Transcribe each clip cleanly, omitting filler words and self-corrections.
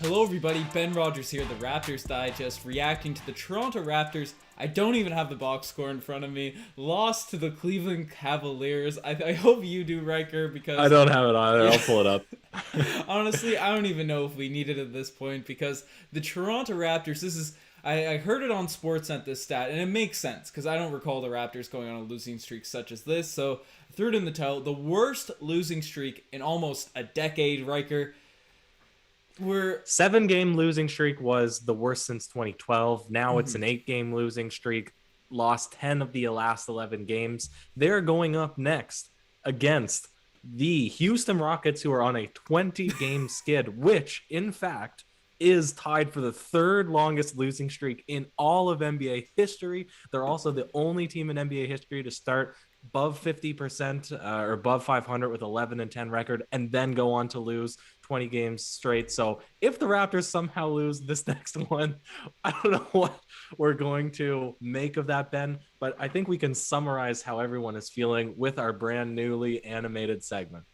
Hello everybody, Ben Rogers here, the Raptors Digest, reacting to the Toronto Raptors. I don't even have the box score in front of me. Lost to the Cleveland Cavaliers. I hope you do, Riker, I because don't have it either. I'll pull it up. honestly, I don't even know if we need it at this point because the Toronto Raptors, I heard it on Sportsnet, this stat, and it makes sense because I don't recall the Raptors going on a losing streak such as this, so I threw it in the title. The worst losing streak in almost a decade, Riker. We're 7-game losing streak was the worst since 2012. Now it's mhm. an 8-game losing streak. Lost 10 of the last 11 games. They're going up next against the Houston Rockets, who are on a 20-game skid, which, in fact, is tied for the third longest losing streak in all of NBA history. They're also the only team in NBA history to start above 50% or above 500 with 11-10 record and then go on to lose 20 games straight. So if the Raptors somehow lose this next one, I don't know what we're going to make of that, Ben, but I think we can summarize how everyone is feeling with our brand newly animated segment.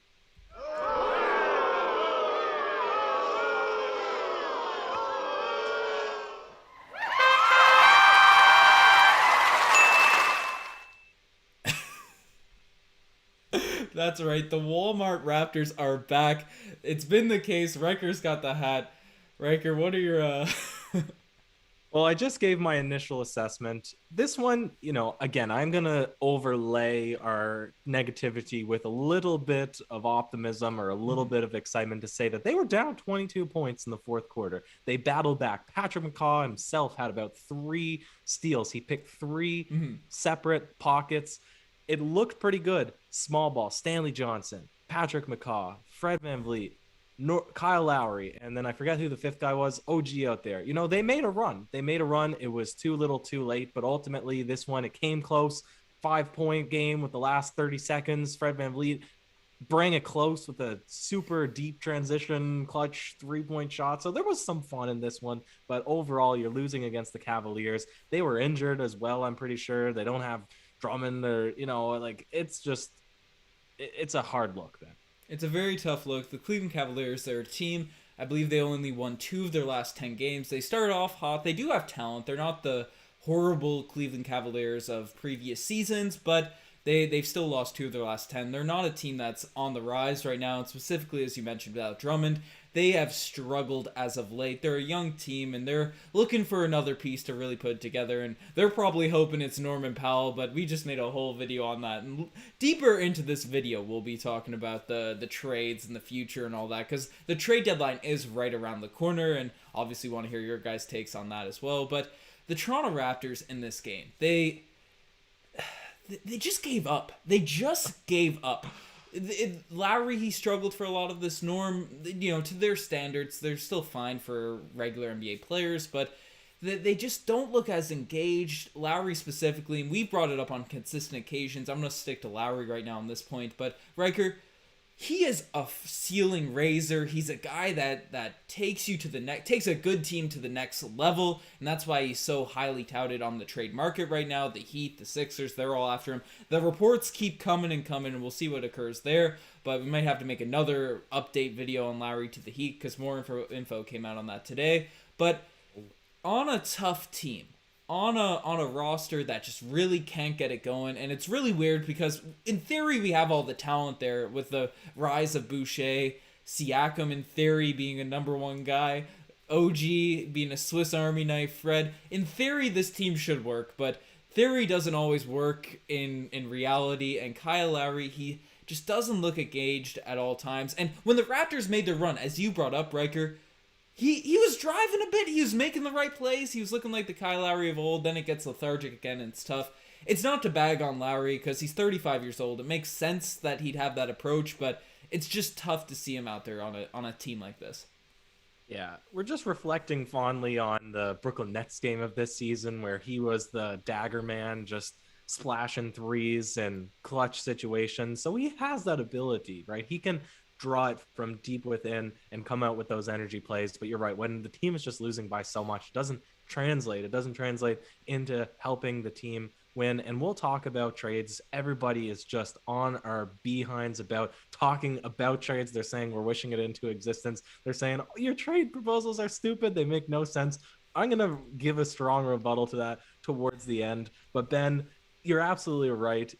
That's right. The Walmart Raptors are back. It's been the case. Riker's got the hat. Riker, what are your Well, I just gave my initial assessment. This one, again, I'm going to overlay our negativity with a little bit of optimism or a little bit of excitement to say that they were down 22 points in the fourth quarter. They battled back. Patrick McCaw himself had about 3 steals. He picked 3 separate pockets. It looked pretty good. Small ball, Stanley Johnson, Patrick McCaw, Fred VanVleet, Kyle Lowry, and then I forget who the fifth guy was, OG out there. They made a run. It was too little too late, but ultimately this one, it came close. 5-point game with the last 30 seconds. Fred VanVleet bring it close with a super deep transition clutch 3-point shot. So there was some fun in this one, but overall you're losing against the Cavaliers. They were injured as well, I'm pretty sure. They don't have Drummond or, it's a hard look then. It's a very tough look. The Cleveland Cavaliers, they're a team. I believe they only won 2 of their last 10 games. They started off hot. They do have talent. They're not the horrible Cleveland Cavaliers of previous seasons, but they've still lost 2 of their last 10. They're not a team that's on the rise right now, and specifically, as you mentioned, without Drummond, they have struggled as of late. They're a young team, and they're looking for another piece to really put together, and they're probably hoping it's Norman Powell, but we just made a whole video on that. And deeper into this video, we'll be talking about the trades and the future and all that, because the trade deadline is right around the corner, and obviously want to hear your guys' takes on that as well. But the Toronto Raptors in this game, they just gave up. They just gave up. Lowry, he struggled for a lot of this. Norm, to their standards, they're still fine for regular NBA players, but they just don't look as engaged. Lowry specifically, and we've brought it up on consistent occasions. I'm going to stick to Lowry right now on this point, but Riker, he is a ceiling raiser. He's a guy that takes a good team to the next level, and that's why he's so highly touted on the trade market right now. The Heat, the Sixers, they're all after him. The reports keep coming and coming, and we'll see what occurs there. But we might have to make another update video on Lowry to the Heat because more info came out on that today. But on a tough team, on a roster that just really can't get it going, and it's really weird because in theory we have all the talent there with the rise of Boucher, Siakam in theory being a number 1 guy, OG being a Swiss Army knife, Fred. In theory this team should work, but theory doesn't always work in reality, and Kyle Lowry, he just doesn't look engaged at all times. And when the Raptors made their run, as you brought up, Riker, He was driving a bit. He was making the right plays. He was looking like the Kyle Lowry of old. Then it gets lethargic again, and it's tough. It's not to bag on Lowry because he's 35 years old. It makes sense that he'd have that approach, but it's just tough to see him out there on a team like this. Yeah, we're just reflecting fondly on the Brooklyn Nets game of this season where he was the dagger man, just splashing threes and clutch situations. So he has that ability, right? He can draw it from deep within and come out with those energy plays. But you're right, when the team is just losing by so much, it doesn't translate. It doesn't translate into helping the team win. And we'll talk about trades. Everybody is just on our behinds about talking about trades. They're saying we're wishing it into existence. They're saying, oh, your trade proposals are stupid. They make no sense. I'm going to give a strong rebuttal to that towards the end. But Ben, you're absolutely right.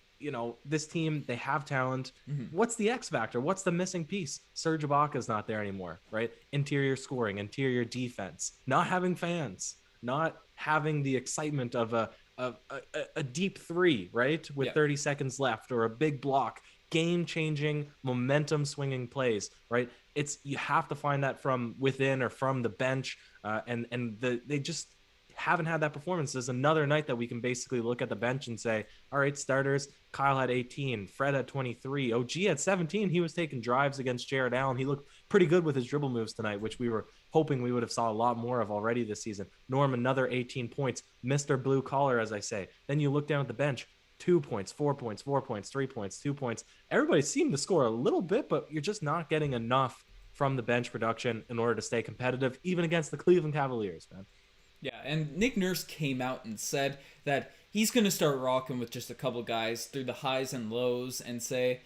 This team, they have talent. What's the X factor? What's the missing piece? Serge Ibaka's not there anymore, right? Interior scoring, interior defense, not having fans, not having the excitement of a deep three, right? With 30 seconds left, or a big block, game-changing, momentum-swinging plays, right? You have to find that from within or from the bench, they just haven't had that performance. There's another night that we can basically look at the bench and say, all right, starters, Kyle had 18, Fred had 23, OG had 17. He was taking drives against Jared Allen. He looked pretty good with his dribble moves tonight, which we were hoping we would have saw a lot more of already this season. Norm, another 18 points, Mr. Blue Collar, as I say. Then you look down at the bench, 2 points, 4 points, 4 points, 3 points, 2 points. Everybody seemed to score a little bit, but you're just not getting enough from the bench production in order to stay competitive, even against the Cleveland Cavaliers, man. Yeah, and Nick Nurse came out and said that he's going to start rocking with just a couple guys through the highs and lows and say,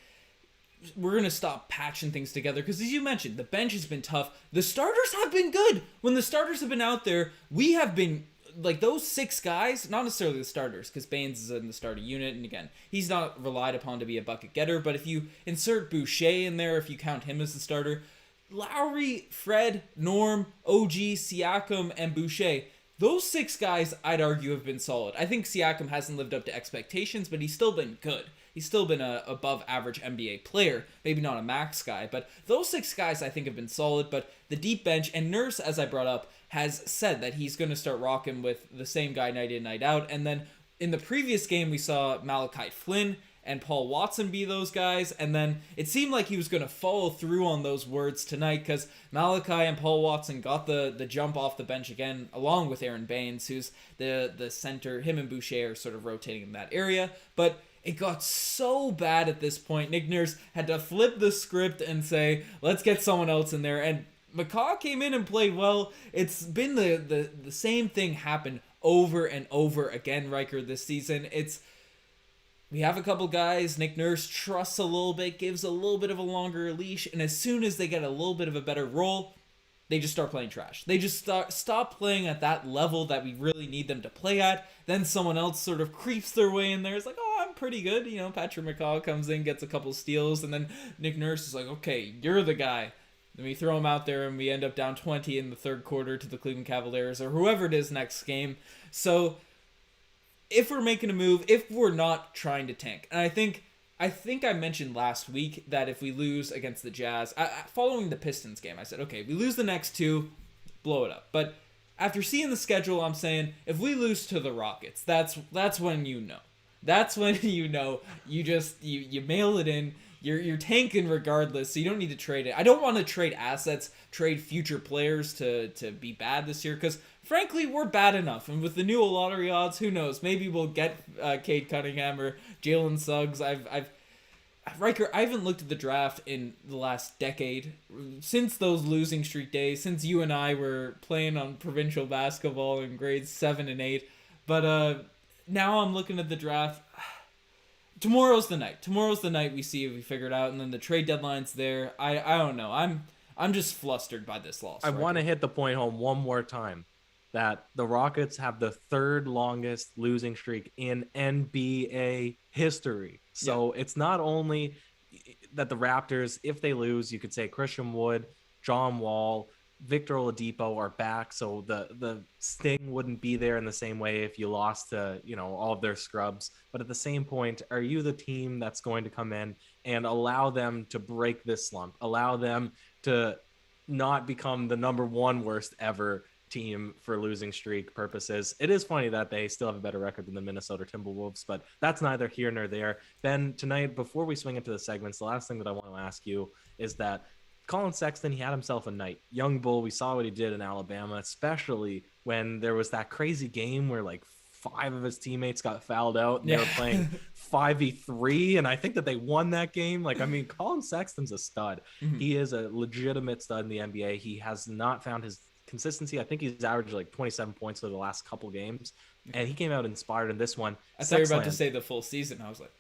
we're going to stop patching things together. Because as you mentioned, the bench has been tough. The starters have been good. When the starters have been out there, we have been, like, those 6 guys, not necessarily the starters, because Baines is in the starting unit, and again, he's not relied upon to be a bucket getter, but if you insert Boucher in there, if you count him as the starter, Lowry, Fred, Norm, OG, Siakam, and Boucher, those 6 guys, I'd argue, have been solid. I think Siakam hasn't lived up to expectations, but he's still been good. He's still been a above average NBA player. Maybe not a max guy, but those 6 guys I think have been solid. But the deep bench, and Nurse, as I brought up, has said that he's going to start rocking with the same guy night in, night out. And then in the previous game, we saw Malachi Flynn and Paul Watson be those guys, and then it seemed like he was going to follow through on those words tonight, because Malachi and Paul Watson got the jump off the bench again, along with Aaron Baines, who's the center. Him and Boucher are sort of rotating in that area, but it got so bad at this point. Nick Nurse had to flip the script and say, let's get someone else in there, and McCaw came in and played well. It's been the same thing happen over and over again, Riker, this season. We have a couple guys, Nick Nurse trusts a little bit, gives a little bit of a longer leash, and as soon as they get a little bit of a better role, they just start playing trash. They just stop playing at that level that we really need them to play at. Then someone else sort of creeps their way in there. It's like, oh, I'm pretty good. Patrick McCaw comes in, gets a couple steals, and then Nick Nurse is like, okay, you're the guy. Then we throw him out there, and we end up down 20 in the third quarter to the Cleveland Cavaliers, or whoever it is next game. So if we're making a move, if we're not trying to tank, and I think I mentioned last week that if we lose against the Jazz, following the Pistons game, I said, okay, we lose the next 2, blow it up. But after seeing the schedule, I'm saying, if we lose to the Rockets, that's when you know. That's when you know you mail it in. You're tanking regardless, so you don't need to trade it. I don't want to trade assets, trade future players to be bad this year, because frankly, we're bad enough. And with the new lottery odds, who knows? Maybe we'll get Cade Cunningham or Jalen Suggs. Riker, I haven't looked at the draft in the last decade, since those losing streak days, since you and I were playing on provincial basketball in grades 7 and 8. But now I'm looking at the draft. Tomorrow's the night. Tomorrow's the night we see if we figure it out, and then the trade deadline's there. I don't know. I'm just flustered by this loss. I want to hit the point home one more time that the Rockets have the 3rd longest losing streak in NBA history. So It's not only that the Raptors, if they lose, you could say Christian Wood, John Wall, Victor Oladipo are back, so the sting wouldn't be there in the same way if you lost to all of their scrubs. But at the same point, are you the team that's going to come in and allow them to break this slump, allow them to not become the number 1 worst ever team for losing streak purposes? It is funny that they still have a better record than the Minnesota Timberwolves, but that's neither here nor there. Ben, tonight, before we swing into the segments, the last thing that I want to ask you is that Colin Sexton, he had himself a night. Young bull, we saw what he did in Alabama, especially when there was that crazy game where like 5 of his teammates got fouled out and they were playing 5v3, and I think that they won that game. Colin Sexton's a stud. Mm-hmm. He is a legitimate stud in the NBA. He has not found his consistency. I think he's averaged like 27 points over the last couple games, and he came out inspired in this one. I thought you were about to Sexland, say the full season. I was like,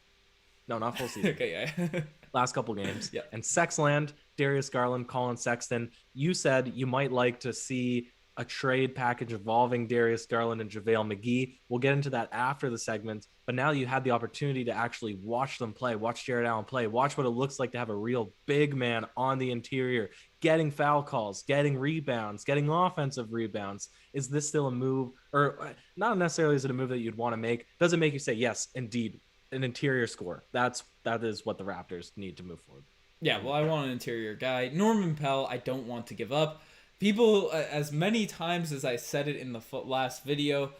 no, not full season. okay, yeah. Last couple games. Yeah. And Sexland, Darius Garland, Colin Sexton, you said you might like to see a trade package involving Darius Garland and JaVale McGee. We'll get into that after the segment. But now you had the opportunity to actually watch them play, watch Jared Allen play, watch what it looks like to have a real big man on the interior, getting foul calls, getting rebounds, getting offensive rebounds. Is this still a move? Or not necessarily is it a move that you'd want to make? Does it make you say, yes, indeed, an interior score? That is what the Raptors need to move forward. Yeah, well, I want an interior guy. Norman Powell, I don't want to give up. People, as many times as I said it in the last video,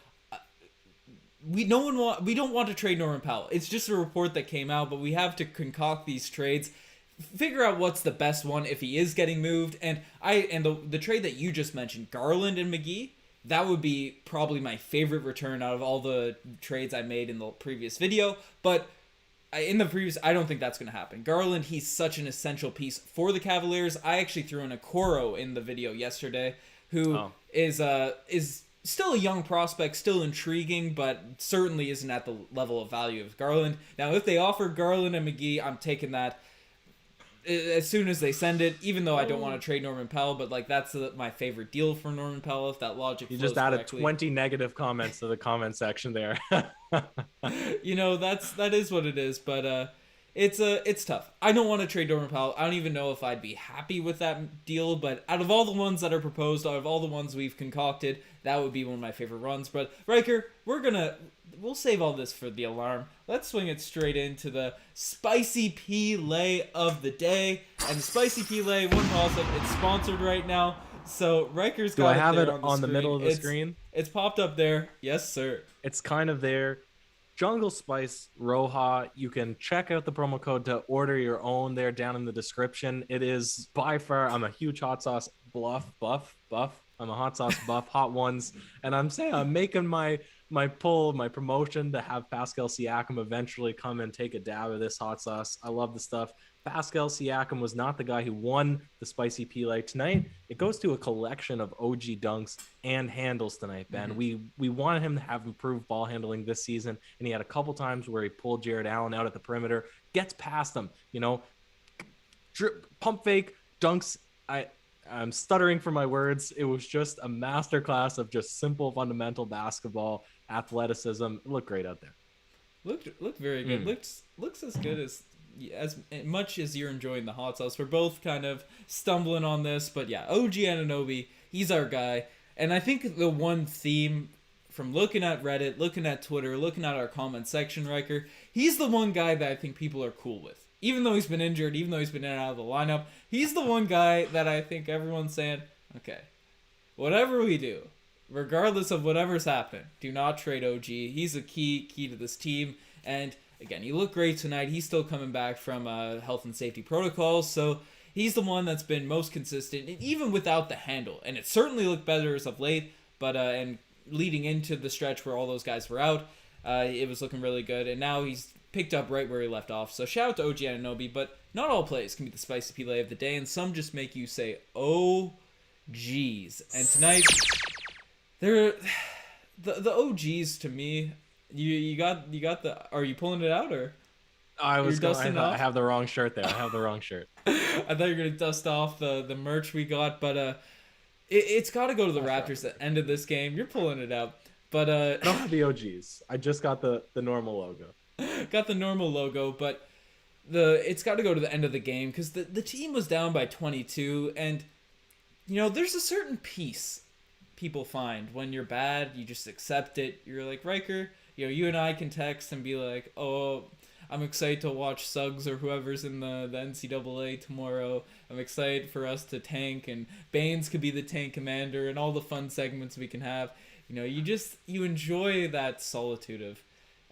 we don't want to trade Norman Powell. It's just a report that came out, but we have to concoct these trades, figure out what's the best one if he is getting moved. And the trade that you just mentioned, Garland and McGee, that would be probably my favorite return out of all the trades I made in the previous video. But I don't think that's going to happen. Garland, he's such an essential piece for the Cavaliers. I actually threw in a Coro in the video yesterday, who is still a young prospect, still intriguing, but certainly isn't at the level of value of Garland. Now, if they offer Garland and McGee, I'm taking that as soon as they send it, even though I don't want to trade Norman Powell, but like that's my favorite deal for Norman Powell, if that logic You flows just added correctly. 20 negative comments to the comment section there. That is what it is, but it's tough. I don't want to trade Norman Powell. I don't even know if I'd be happy with that deal, but out of all the ones that are proposed, out of all the ones we've concocted, that would be one of my favorite runs. But Riker, we'll save all this for the alarm. Let's swing it straight into the Spicy P Lay of the day. And the Spicy P Lay, one also, it's sponsored right now. So Riker's got Do I have it on the middle of the screen? It's popped up there. Yes, sir. It's kind of there. Jungle Spice Roja. You can check out the promo code to order your own there down in the description. It is by far, I'm a huge hot sauce buff. I'm a hot sauce buff, hot ones. And I'm saying I'm making my promotion to have Pascal Siakam eventually come and take a dab of this hot sauce. I love the stuff. Pascal Siakam was not the guy who won the Spicy Pile tonight. It goes to a collection of OG dunks and handles tonight, Ben. Mm-hmm. We wanted him to have improved ball handling this season, and he had a couple times where he pulled Jared Allen out at the perimeter, gets past him, pump fake, dunks. I'm stuttering for my words. It was just a masterclass of just simple fundamental basketball athleticism. It looked great out there. Looked very good. Looks as good as much as you're enjoying the hot sauce. We're both kind of stumbling on this, but yeah, OG Anunoby, he's our guy. And I think the one theme from looking at Reddit, looking at Twitter, looking at our comment section, Riker, he's the one guy that I think people are cool with. Even though he's been injured, even though he's been in and out of the lineup, he's the one guy that I think everyone's saying, okay, whatever we do, regardless of whatever's happening, do not trade OG. He's a key to this team. And again, he looked great tonight. He's still coming back from health and safety protocols, so he's the one that's been most consistent, and even without the handle. And it certainly looked better as of late, but and leading into the stretch where all those guys were out, it was looking really good. And now he's picked up right where he left off. So shout out to OG Anunoby, but not all plays can be the Spicy Pile of the day, and some just make you say, oh, geez. And tonight, they're the OGs to me. You got the. Are you pulling it out or? I have the wrong shirt there. I have the wrong shirt. I thought you were gonna dust off the merch we got, but it's got to go to the Raptors at the end of this game. You're pulling it out, but I don't have the OGs. I just got the normal logo. Got the normal logo, but it's got to go to the end of the game because the team was down by 22, and there's a certain peace people find when you're bad. You just accept it. You're like, Riker, you and I can text and be like, oh, I'm excited to watch Suggs or whoever's in the NCAA tomorrow. I'm excited for us to tank, and Baines could be the tank commander, and all the fun segments we can have. You enjoy that solitude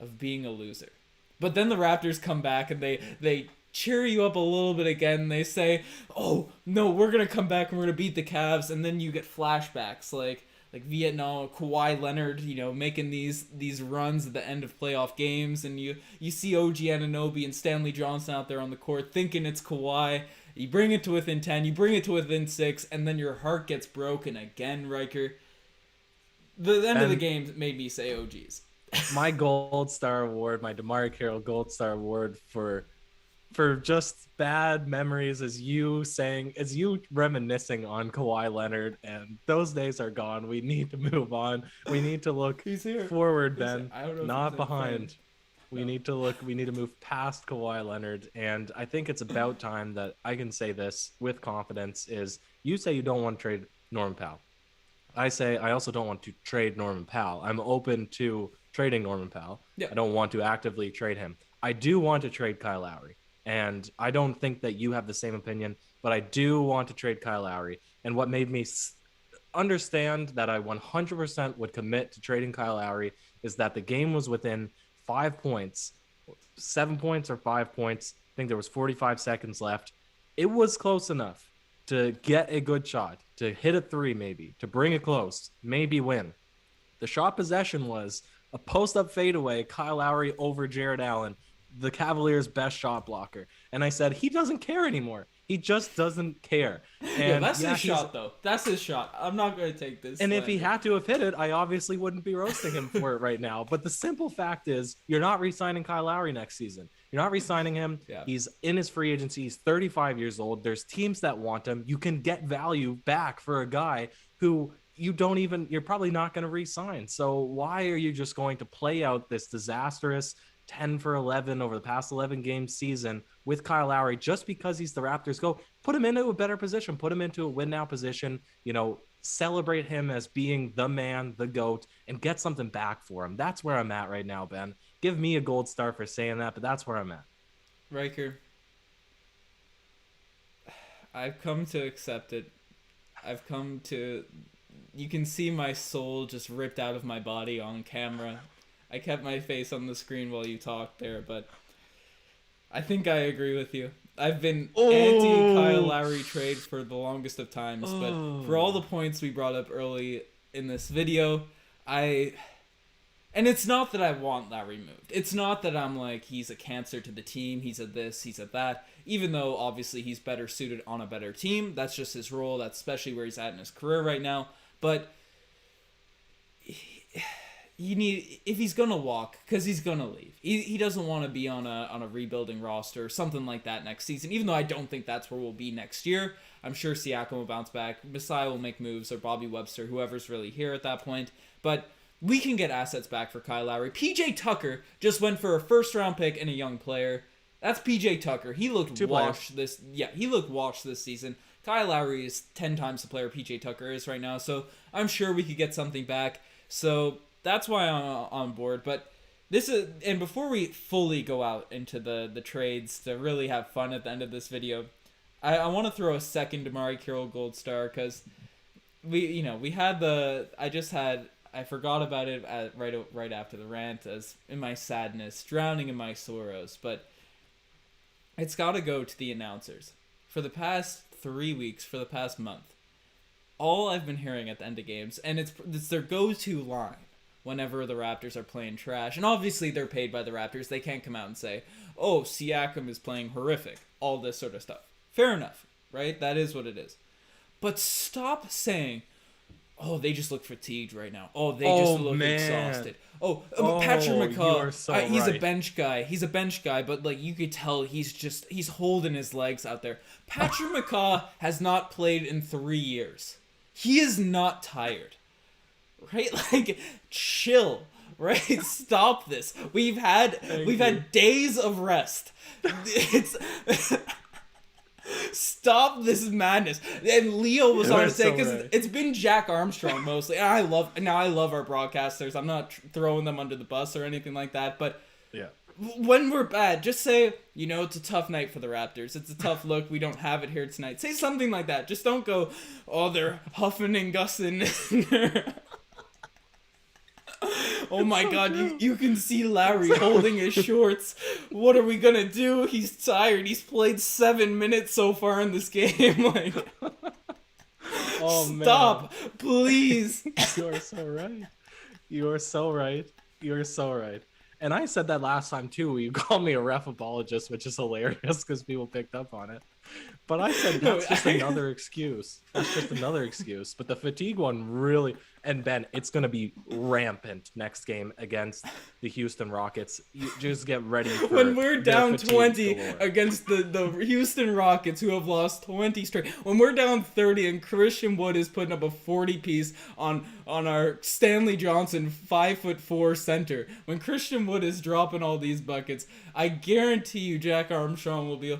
of being a loser. But then the Raptors come back and they cheer you up a little bit again. They say, oh, no, we're going to come back and we're going to beat the Cavs. And then you get flashbacks like Vietnam, Kawhi Leonard, making these runs at the end of playoff games. And you see OG Anunoby and Stanley Johnson out there on the court thinking it's Kawhi. You bring it to within 10, you bring it to within 6, and then your heart gets broken again, Riker. The end of the game made me say, oh, geez. My Gold Star Award, my DeMar Carroll Gold Star Award for just bad memories is you reminiscing on Kawhi Leonard, and those days are gone. We need to move on. We need to look forward, Ben, not behind. We need to move past Kawhi Leonard, and I think it's about time that I can say this with confidence is you say you don't want to trade Norman Powell. I say I also don't want to trade Norman Powell. I'm open to trading Norman Powell. Yeah. I don't want to actively trade him. I do want to trade Kyle Lowry. And I don't think that you have the same opinion, but I do want to trade Kyle Lowry. And what made me understand that I 100% would commit to trading Kyle Lowry is that the game was within 5 points, 7 points or 5 points. I think there was 45 seconds left. It was close enough to get a good shot, to hit a three maybe, to bring it close, maybe win. The shot possession was a post-up fadeaway, Kyle Lowry over Jared Allen, the Cavaliers' best shot blocker. And I said, he doesn't care anymore. He just doesn't care. And that's his shot, though. That's his shot. I'm not going to take this. And if he had to have hit it, I obviously wouldn't be roasting him for it right now. But the simple fact is, you're not re-signing Kyle Lowry next season. You're not re-signing him. Yeah. He's in his free agency. He's 35 years old. There's teams that want him. You can get value back for a guy who you're probably not going to re-sign. So why are you just going to play out this disastrous 10 for 11 over the past 11 game season with Kyle Lowry just because he's the Raptors? Go put him into a better position, put him into a win now position, celebrate him as being the man, the GOAT, and get something back for him. That's where I'm at right now, Ben. Give me a gold star for saying that, but that's where I'm at. Riker, I've come to accept it. You can see my soul just ripped out of my body on camera. I kept my face on the screen while you talked there, but I think I agree with you. I've been anti-Kyle Lowry trade for the longest of times, but for all the points we brought up early in this video, and it's not that I want Lowry moved. It's not that I'm like, he's a cancer to the team, he's a this, he's a that, even though obviously he's better suited on a better team. That's just his role. That's especially where he's at in his career right now. But if he's gonna walk, because he's gonna leave. He doesn't want to be on a rebuilding roster or something like that next season, even though I don't think that's where we'll be next year. I'm sure Siakam will bounce back, Masai will make moves, or Bobby Webster, whoever's really here at that point. But we can get assets back for Kyle Lowry. PJ Tucker just went for a first-round pick and a young player. That's PJ Tucker. He looked washed this season. Kyle Lowry is 10 times the player PJ Tucker is right now, so I'm sure we could get something back. So that's why I'm on board. But and before we fully go out into the trades to really have fun at the end of this video, I want to throw a second DeMar Carroll Gold Star, because I forgot about it right after the rant, as in my sadness, drowning in my sorrows. But it's got to go to the announcers. For the past 3 weeks, for the past month, all I've been hearing at the end of games, and it's their go-to line whenever the Raptors are playing trash, and obviously they're paid by the Raptors, they can't come out and say, oh, Siakam is playing horrific, all this sort of stuff. Fair enough, right? That is what it is. But stop saying, oh, they just look fatigued right now. Oh, they just look exhausted. Patrick McCaw, he's a bench guy. He's a bench guy, but like you could tell he's holding his legs out there. Patrick McCaw has not played in 3 years. He is not tired. Right? Like, chill. Right? Stop this. We've had days of rest. Stop this madness. And Leo was on to say, because it's been Jack Armstrong mostly. And I love our broadcasters. I'm not throwing them under the bus or anything like that. But yeah, when we're bad, just say, it's a tough night for the Raptors. It's a tough look. We don't have it here tonight. Say something like that. Just don't go, oh, they're huffing and gussing. Oh my God, you can see Lowry holding his shorts. What are we gonna do? He's tired. He's played 7 minutes so far in this game. Like, stop, please. You are so right. You are so right. You are so right. And I said that last time too. You called me a ref apologist, which is hilarious because people picked up on it. But I said No, that's just another excuse. That's just another excuse. But the fatigue one really, and Ben, it's going to be rampant next game against the Houston Rockets. You just get ready for when we're their down fatigue 20 galore. against the Houston Rockets, who have lost 20 straight, when we're down 30 and Christian Wood is putting up a 40 piece on our Stanley Johnson 5'4" center, when Christian Wood is dropping all these buckets, I guarantee you Jack Armstrong will be,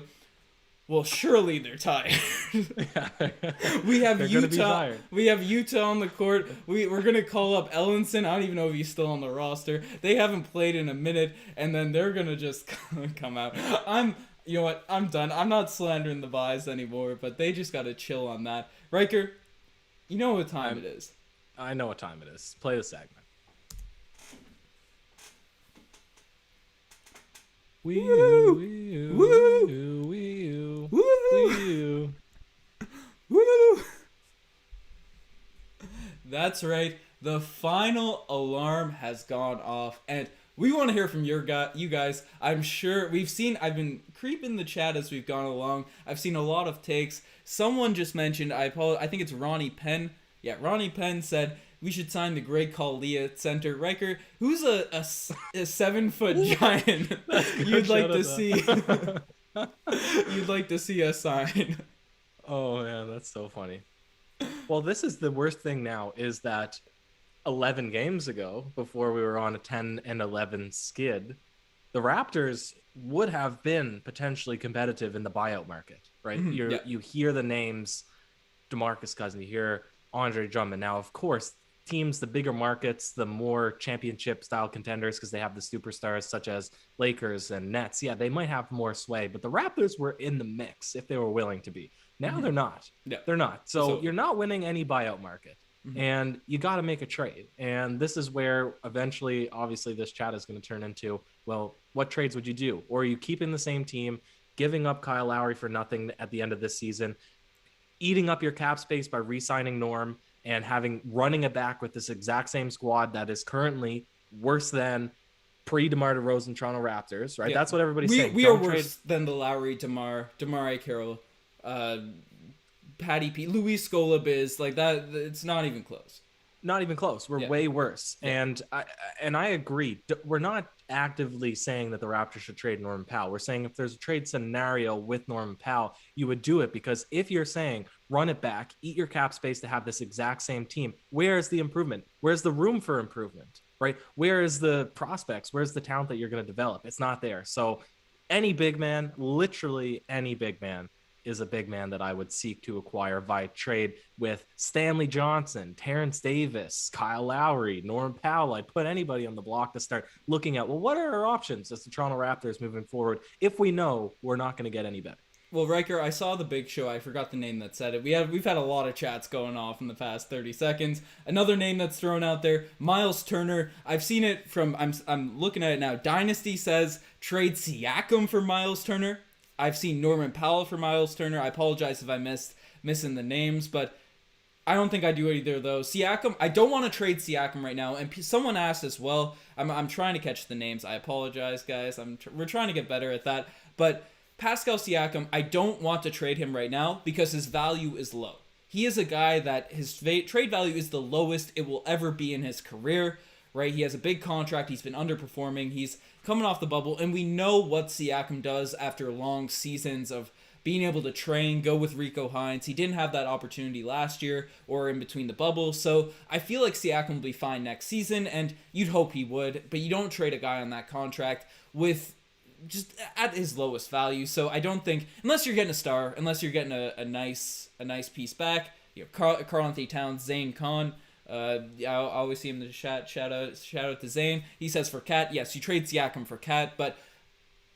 well, surely they're tired. We have They're gonna be Utah. tired. We have Utah on the court. We're gonna call up Ellenson. I don't even know if he's still on the roster. They haven't played in a minute, and then they're gonna just come out. You know what? I'm done. I'm not slandering the Vise anymore, but they just gotta chill on that. Riker, you know what time it is. I know what time it is. Play the segment. Woo! Woo! Woo! Woo! Woo! That's right. The final alarm has gone off, and we want to hear from you guys. I'm sure I've been creeping the chat as we've gone along. I've seen a lot of takes. Someone just mentioned, I think it's Ronnie Penn. Yeah, Ronnie Penn said we should sign the Greg Kalia at center. Riker, who's a 7-foot giant you'd like to see? You'd like to see us sign? Oh man, that's so funny. Well, this is the worst thing now is that 11 games ago, before we were on a 10-11 skid, the Raptors would have been potentially competitive in the buyout market, right? Mm-hmm. You hear the names DeMarcus Cousins, you hear Andre Drummond. Now, of course, teams, the bigger markets, the more championship style contenders, because they have the superstars such as Lakers and Nets. Yeah, they might have more sway, but the Raptors were in the mix if they were willing to be. Now they're not. Yeah. They're not. So you're not winning any buyout market. And you got to make a trade. And this is where eventually, obviously, this chat is going to turn into, well, what trades would you do? Or are you keeping the same team, giving up Kyle Lowry for nothing at the end of this season, eating up your cap space by re-signing Norm and running it back with this exact same squad that is currently worse than pre-DeMar DeRozan Toronto Raptors, right? Yeah. That's what everybody's saying. We are worse than the Lowry, DeMar Carroll, Patty P, Luis Scola biz, like that. It's not even close. Not even close. We're way worse. Yeah. And I agree. We're not actively saying that the Raptors should trade Norman Powell. We're saying if there's a trade scenario with Norman Powell, you would do it, because if you're saying run it back, eat your cap space to have this exact same team, where is the improvement? Where's the room for improvement, right? Where is the prospects? Where's the talent that you're going to develop? It's not there. So any big man, literally any big man, is a big man that I would seek to acquire via trade with Stanley Johnson, Terrence Davis, Kyle Lowry, Norman Powell. I'd put anybody on the block to start looking at, well, what are our options as the Toronto Raptors moving forward if we know we're not going to get any better? Well, Riker, I saw the big show. I forgot the name that said it. We've had a lot of chats going off in the past 30 seconds. Another name that's thrown out there, Miles Turner. I've seen it from, I'm looking at it now. Dynasty says trade Siakam for Miles Turner. I've seen Norman Powell for Miles Turner. I apologize if I missing the names, but I don't think I do either of those. Siakam, I don't want to trade Siakam right now. And someone asked as well. I'm trying to catch the names. I apologize, guys. We're trying to get better at that. But Pascal Siakam, I don't want to trade him right now because his value is low. He is a guy that his trade value is the lowest it will ever be in his career. Right? He has a big contract. He's been underperforming. He's coming off the bubble, and we know what Siakam does after long seasons of being able to train, go with Rico Hines. He didn't have that opportunity last year or in between the bubble, so I feel like Siakam will be fine next season, and you'd hope he would, but you don't trade a guy on that contract with just at his lowest value. So I don't think, unless you're getting a star, unless you're getting a nice piece back, you know, Karl Anthony Towns, Zane Khan. I always see him in the chat. Shout out to Zane. He says for Cat, yes, you trade Siakam for Cat, but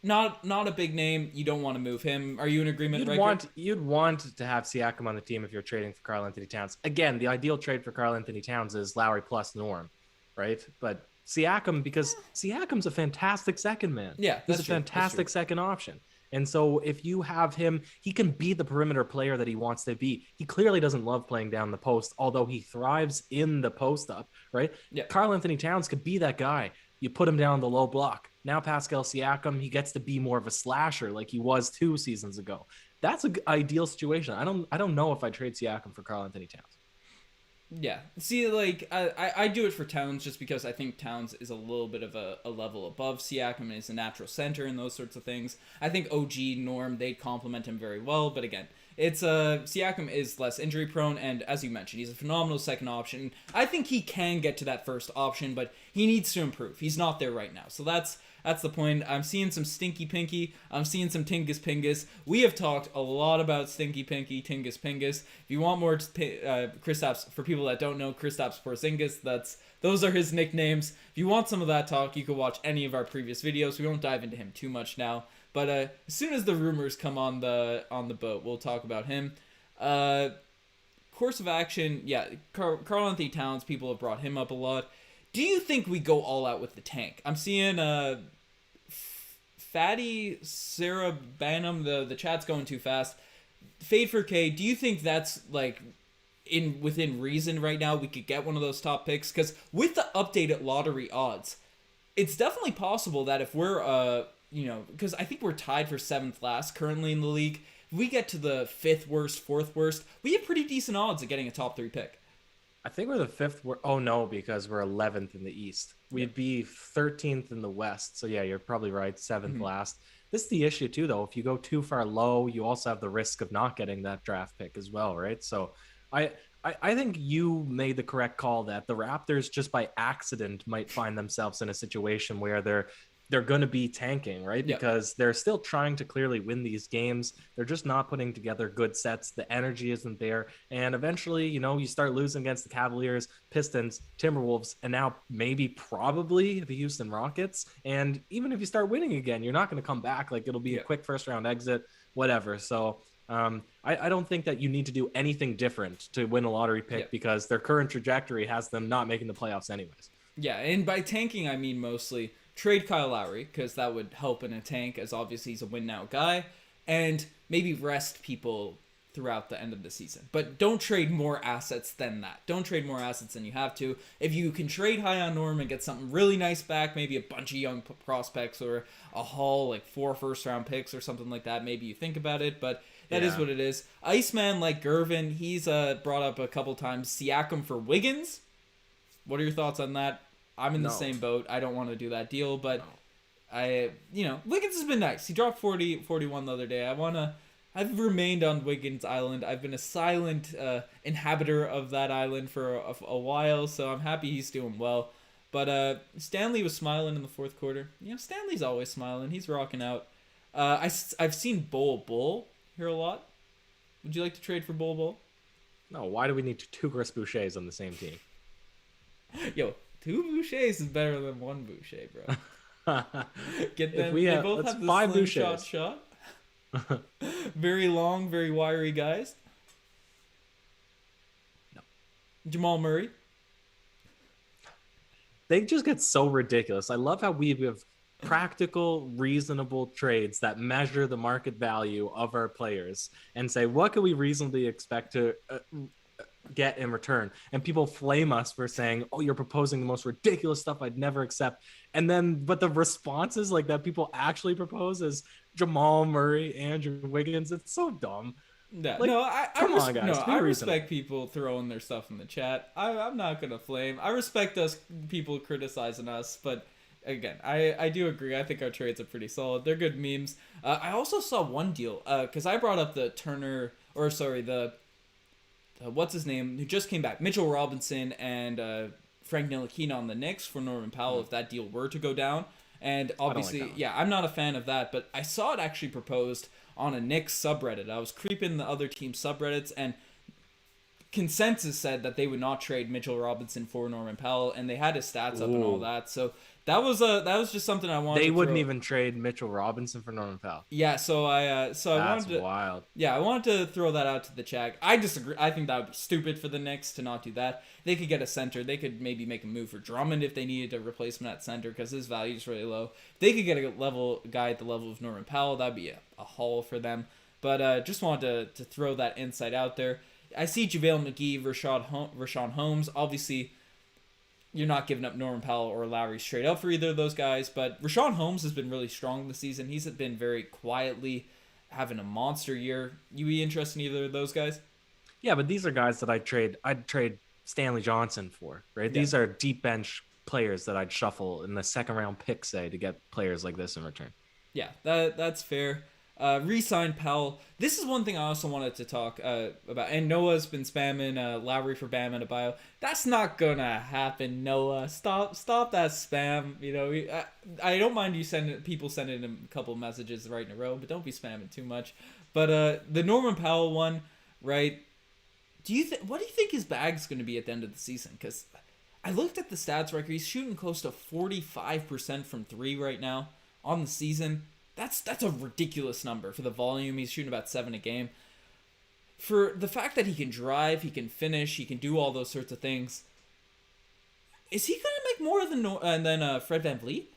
not a big name. You don't want to move him. Are you in agreement? You'd want to have Siakam on the team if you're trading for Karl Anthony Towns. Again, the ideal trade for Karl Anthony Towns is Lowry plus Norm, right? But Siakam, because Siakam's a fantastic second man. Yeah, he's a fantastic second option. And so if you have him, he can be the perimeter player that he wants to be. He clearly doesn't love playing down the post, although he thrives in the post up, right? Yeah. Karl Anthony Towns could be that guy. You put him down the low block. Now Pascal Siakam, he gets to be more of a slasher like he was 2 seasons ago. that's an ideal situation. I don't know if I trade Siakam for Karl Anthony Towns. Yeah. See, like, I do it for Towns just because I think Towns is a little bit of a level above Siakam and is a natural center and those sorts of things. I think OG, Norm, they complement him very well, but again, it's Siakam is less injury prone, and as you mentioned, he's a phenomenal second option. I think he can get to that first option, but he needs to improve. He's not there right now. So that's the point. I'm seeing some Stinky Pinky. I'm seeing some Tingus Pingus. We have talked a lot about Stinky Pinky, Tingus Pingus. If you want more Kristaps, for people that don't know, Kristaps Porzingis, those are his nicknames. If you want some of that talk, you can watch any of our previous videos. We won't dive into him too much now. But as soon as the rumors come on the boat, we'll talk about him. Course of action, yeah, Karl Anthony Towns, people have brought him up a lot. Do you think we go all out with the tank? I'm seeing Fatty Sarah Banham, the chat's going too fast. Fade for K, do you think that's like within reason right now we could get one of those top picks? Because with the updated lottery odds, it's definitely possible that if we're because I think we're tied for 7th last currently in the league. If we get to the 5th worst, 4th worst, we have pretty decent odds of getting a top 3 pick. I think we're the 5th. Oh no, because we're 11th in the East. We'd be 13th in the West. So yeah, you're probably right. 7th last. This is the issue too, though. If you go too far low, you also have the risk of not getting that draft pick as well, right? So I think you made the correct call that the Raptors just by accident might find themselves in a situation where they're going to be tanking, right? Yeah. Because they're still trying to clearly win these games. They're just not putting together good sets. The energy isn't there. And eventually, you start losing against the Cavaliers, Pistons, Timberwolves, and now maybe probably the Houston Rockets. And even if you start winning again, you're not going to come back. Like it'll be a quick first round exit, whatever. So I don't think that you need to do anything different to win a lottery pick because their current trajectory has them not making the playoffs anyways. Yeah, and by tanking, I mean mostly trade Kyle Lowry, because that would help in a tank, as obviously he's a win-now guy, and maybe rest people throughout the end of the season. But don't trade more assets than that. Don't trade more assets than you have to. If you can trade high on Norm and get something really nice back, maybe a bunch of young prospects or a haul, like 4 first-round picks or something like that, maybe you think about it, but that is what it is. Iceman, like Gervin, he's brought up a couple times. Siakam for Wiggins? What are your thoughts on that? I'm in the same boat. I don't want to do that deal, but Wiggins has been nice. He dropped 41 the other day. I've remained on Wiggins Island. I've been a silent inhabitor of that island for a while, so I'm happy he's doing well. But Stanley was smiling in the 4th quarter. Stanley's always smiling. He's rocking out. I've seen Bull here a lot. Would you like to trade for Bull? No, why do we need 2 Chris Bouchers on the same team? Yo, 2 Bouchers is better than 1 Boucher, bro. Get them. They both have the 5 slingshot Bouchers. shot. Very long, very wiry guys. No. Jamal Murray. They just get so ridiculous. I love how we have practical, reasonable trades that measure the market value of our players and say, what can we reasonably expect to get in return? And people flame us for saying, oh, you're proposing the most ridiculous stuff I'd never accept. And then, but the responses like that people actually propose is Jamal Murray, Andrew Wiggins. It's so dumb. Yeah, like, I respect people throwing their stuff in the chat. I'm not going to flame. I respect us people criticizing us, but again, I do agree. I think our trades are pretty solid. They're good memes. I also saw one deal, because I brought up the what's his name, who just came back, Mitchell Robinson and Frank Ntilikina on the Knicks for Norman Powell if that deal were to go down. And obviously, I'm not a fan of that, but I saw it actually proposed on a Knicks subreddit. I was creeping the other team's subreddits, and consensus said that they would not trade Mitchell Robinson for Norman Powell, and they had his stats up and all that. So that was just something I wanted. They wouldn't even trade Mitchell Robinson for Norman Powell. Yeah, so I wanted to. Wild. Yeah, I wanted to throw that out to the chat. I disagree. I think that would be stupid for the Knicks to not do that. They could get a center. They could maybe make a move for Drummond if they needed a replacement at center because his value is really low. They could get a guy at the level of Norman Powell. That'd be a haul for them. But just wanted to throw that insight out there. I see JaVale McGee, Rashawn Holmes. Obviously, you're not giving up Norman Powell or Lowry straight up for either of those guys, but Rashawn Holmes has been really strong this season. He's been very quietly having a monster year. You be interested in either of those guys? Yeah, but these are guys that I'd trade Stanley Johnson for, right? Yeah. These are deep bench players that I'd shuffle in the second round pick, say, to get players like this in return. Yeah, that's fair. Re-sign Powell. This is one thing I also wanted to talk about. And Noah's been spamming Lowry for Bam and a bio. That's not gonna happen, Noah. Stop that spam. You know, I don't mind you sending him a couple messages right in a row, but don't be spamming too much. But the Norman Powell one, right? What do you think his bag's gonna be at the end of the season? Because I looked at the stats record. He's shooting close to 45% from three right now on the season. That's a ridiculous number for the volume. He's shooting about 7 a game. For the fact that he can drive, he can finish, he can do all those sorts of things. Is he gonna make more than Fred VanVleet?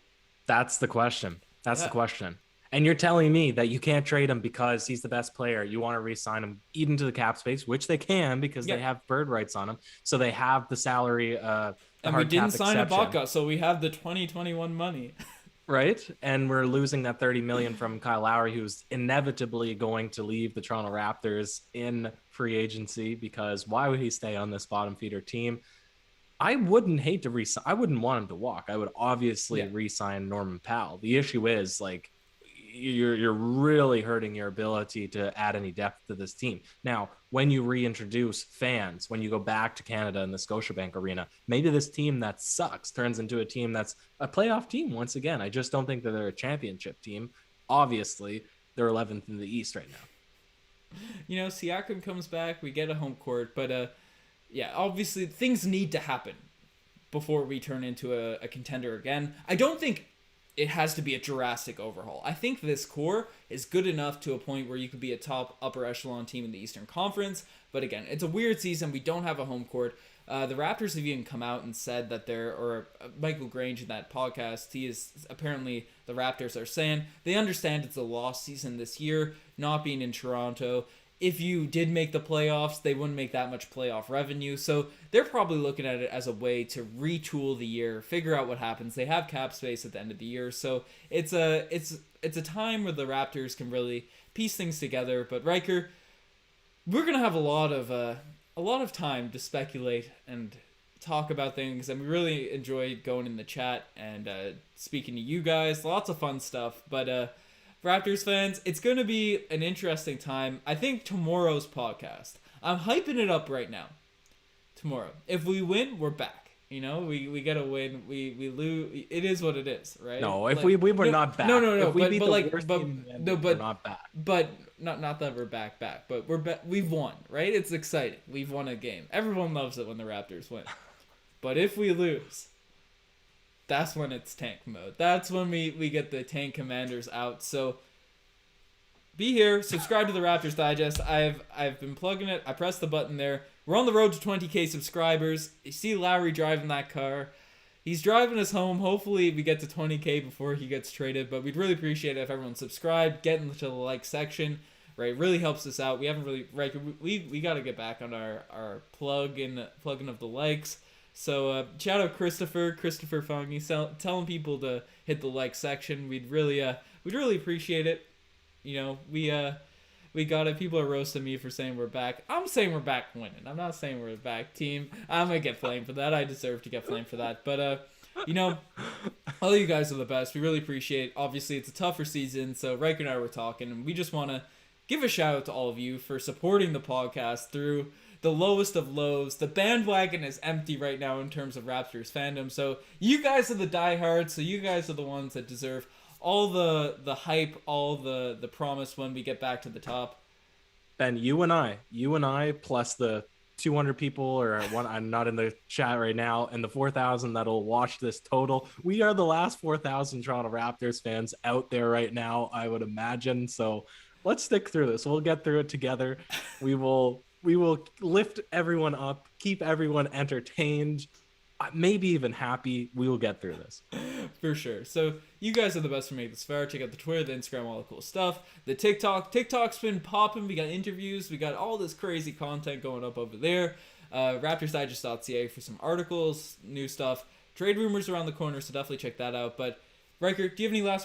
That's the question. That's Yeah. the question. And you're telling me that you can't trade him because he's the best player. You want to re-sign him even to the cap space, which they can because Yeah. they have bird rights on him. So they have the salary, the And we hard didn't cap sign exception, Ibaka, so we have the 2021 money. right? And we're losing that 30 million from Kyle Lowry, who's inevitably going to leave the Toronto Raptors in free agency because why would he stay on this bottom feeder team? I wouldn't hate to re-sign. I wouldn't want him to walk. I would obviously Yeah. re-sign Norman Powell. The issue is like you're really hurting your ability to add any depth to this team. Now, when you reintroduce fans, when you go back to Canada in the Scotiabank Arena, maybe this team that sucks turns into a team that's a playoff team once again. I just don't think that they're a championship team. Obviously, they're 11th in the East right now. You know, Siakam comes back, we get a home court, but yeah, obviously things need to happen before we turn into a contender again. I don't think it has to be a drastic overhaul. I think this core is good enough to a point where you could be a top upper echelon team in the Eastern Conference. But again, it's a weird season. We don't have a home court. The Raptors have even come out and said that Michael Grange in that podcast, he is apparently the Raptors are saying they understand it's a lost season this year, not being in Toronto. If you did make the playoffs, they wouldn't make that much playoff revenue. So they're probably looking at it as a way to retool the year, figure out what happens. They have cap space at the end of the year. So it's a time where the Raptors can really piece things together. But Riker, we're going to have a lot of time to speculate and talk about things. And we really enjoyed going in the chat and speaking to you guys. Lots of fun stuff. But Raptors fans, it's going to be an interesting time. I think tomorrow's podcast, I'm hyping it up right now. Tomorrow. If we win, we're back. You know, we got to win. We lose. It is what it is, right? No, if we were not back. No. If we but beat but the like, worst but team in the no, NBA, but we're not back. But not that we're back, but we've won, right? It's exciting. We've won a game. Everyone loves it when the Raptors win. But if we lose, that's when it's tank mode. That's when we get the tank commanders out. So be here, subscribe to the Raptors Digest. I've been plugging it. I pressed the button there. We're on the road to 20K subscribers. You see Lowry driving that car. He's driving us home. Hopefully we get to 20K before he gets traded, but we'd really appreciate it if everyone subscribed, get into the like section. Right, it really helps us out. We haven't really we got to get back on our plug-in of the likes. So shout out Christopher Fungi, telling people to hit the like section. We'd really appreciate it. You know, we got it. People are roasting me for saying we're back. I'm saying we're back winning. I'm not saying we're back team. I'm gonna get flamed for that. I deserve to get flamed for that. But you know, all you guys are the best. We really appreciate it. Obviously, it's a tougher season, so Riker and I were talking, and we just want to give a shout out to all of you for supporting the podcast through the lowest of lows. The bandwagon is empty right now in terms of Raptors fandom. So you guys are the diehards. So you guys are the ones that deserve all the hype, all the promise when we get back to the top. Ben, you and I, plus the 200 people, or one, I'm not in the chat right now, and the 4,000 that'll watch this total. We are the last 4,000 Toronto Raptors fans out there right now, I would imagine. So let's stick through this. We'll get through it together. We will lift everyone up, keep everyone entertained, maybe even happy. We will get through this. For sure. So you guys are the best for making this fair. Check out the Twitter, the Instagram, all the cool stuff. The TikTok's been popping. We got interviews. We got all this crazy content going up over there. RaptorsDigest.ca for some articles, new stuff. Trade rumors around the corner, so definitely check that out. But Riker, do you have any last words?